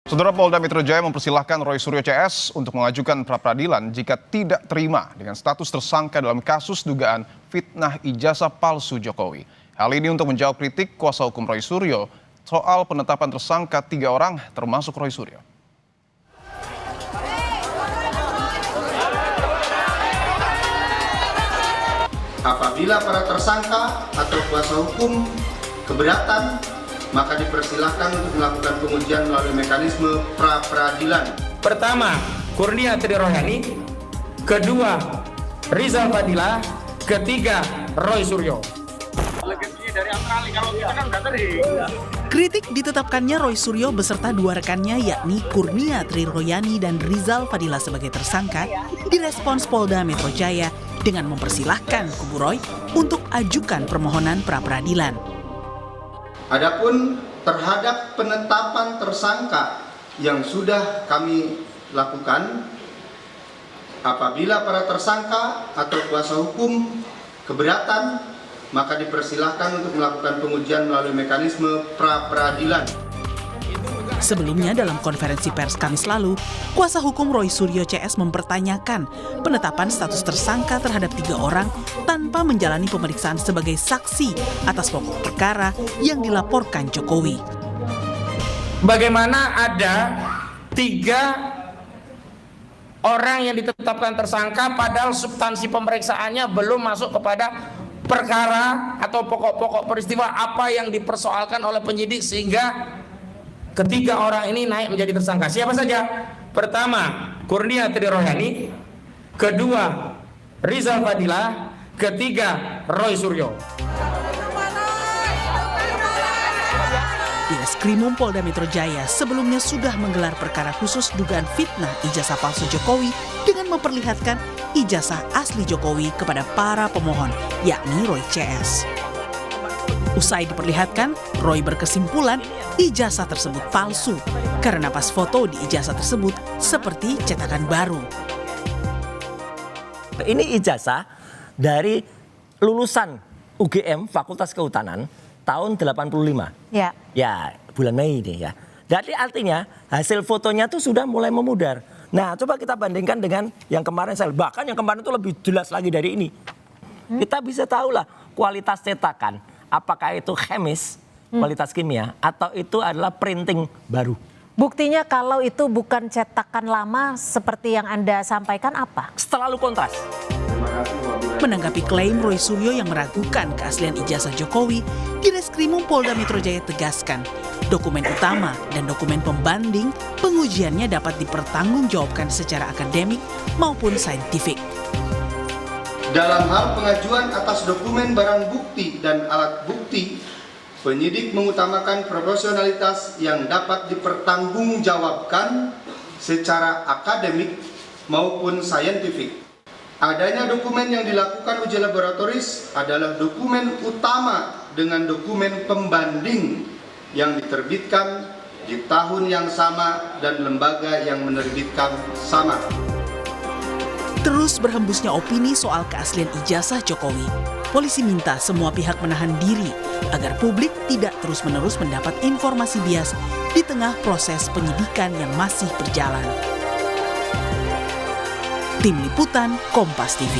Saudara, Polda Metro Jaya mempersilahkan Roy Suryo CS untuk mengajukan pra-peradilan jika tidak terima dengan status tersangka dalam kasus dugaan fitnah ijazah palsu Jokowi. Hal ini untuk menjawab kritik kuasa hukum Roy Suryo soal penetapan tersangka 3 orang termasuk Roy Suryo. Apabila para tersangka atau kuasa hukum keberatan, maka dipersilahkan untuk melakukan pengujian melalui mekanisme pra-peradilan. Pertama, Kurnia Tri Royani. Kedua, Rizal Fadila. Ketiga, Roy Suryo. Kritik ditetapkannya Roy Suryo beserta 2 rekannya yakni Kurnia Tri Royani dan Rizal Fadila sebagai tersangka direspons Polda Metro Jaya dengan mempersilahkan kubu Roy untuk ajukan permohonan pra-peradilan. Adapun terhadap penetapan tersangka yang sudah kami lakukan, apabila para tersangka atau kuasa hukum keberatan, maka dipersilahkan untuk melakukan pengujian melalui mekanisme pra-peradilan. Sebelumnya dalam konferensi pers Kamis lalu, kuasa hukum Roy Suryo CS mempertanyakan penetapan status tersangka terhadap 3 orang tanpa menjalani pemeriksaan sebagai saksi atas pokok perkara yang dilaporkan Jokowi. Bagaimana ada 3 orang yang ditetapkan tersangka padahal substansi pemeriksaannya belum masuk kepada perkara atau pokok-pokok peristiwa apa yang dipersoalkan oleh penyidik sehingga ketiga orang ini naik menjadi tersangka. Siapa saja? Pertama, Kurnia Tri Royani. Kedua, Rizal Fadila. Ketiga, Roy Suryo. Direskrimum Polda Metro Jaya sebelumnya sudah menggelar perkara khusus dugaan fitnah ijazah palsu Jokowi dengan memperlihatkan ijazah asli Jokowi kepada para pemohon, yakni Roy CS. Usai diperlihatkan, Roy berkesimpulan ijazah tersebut palsu karena pas foto di ijazah tersebut seperti cetakan baru. Ini ijazah dari lulusan UGM Fakultas Kehutanan tahun 85. Ya. Ya, bulan Mei ini ya. Jadi artinya hasil fotonya tuh sudah mulai memudar. Nah, coba kita bandingkan dengan yang kemarin bahkan yang kemarin itu lebih jelas lagi dari ini. Kita bisa tahulah kualitas cetakan. Apakah itu chemis, kualitas kimia, atau itu adalah printing baru. Buktinya kalau itu bukan cetakan lama seperti yang Anda sampaikan apa? Terlalu kontras. Menanggapi klaim Roy Suryo yang meragukan keaslian ijazah Jokowi, Direskrimum Polda Metro Jaya tegaskan, dokumen utama dan dokumen pembanding pengujiannya dapat dipertanggungjawabkan secara akademik maupun saintifik. Dalam hal pengajuan atas dokumen barang bukti dan alat bukti, penyidik mengutamakan proporsionalitas yang dapat dipertanggungjawabkan secara akademik maupun saintifik. Adanya dokumen yang dilakukan uji laboratoris adalah dokumen utama dengan dokumen pembanding yang diterbitkan di tahun yang sama dan lembaga yang menerbitkan sama. Terus berhembusnya opini soal keaslian ijazah Jokowi. Polisi minta semua pihak menahan diri agar publik tidak terus-menerus mendapat informasi bias di tengah proses penyidikan yang masih berjalan. Tim Liputan Kompas TV.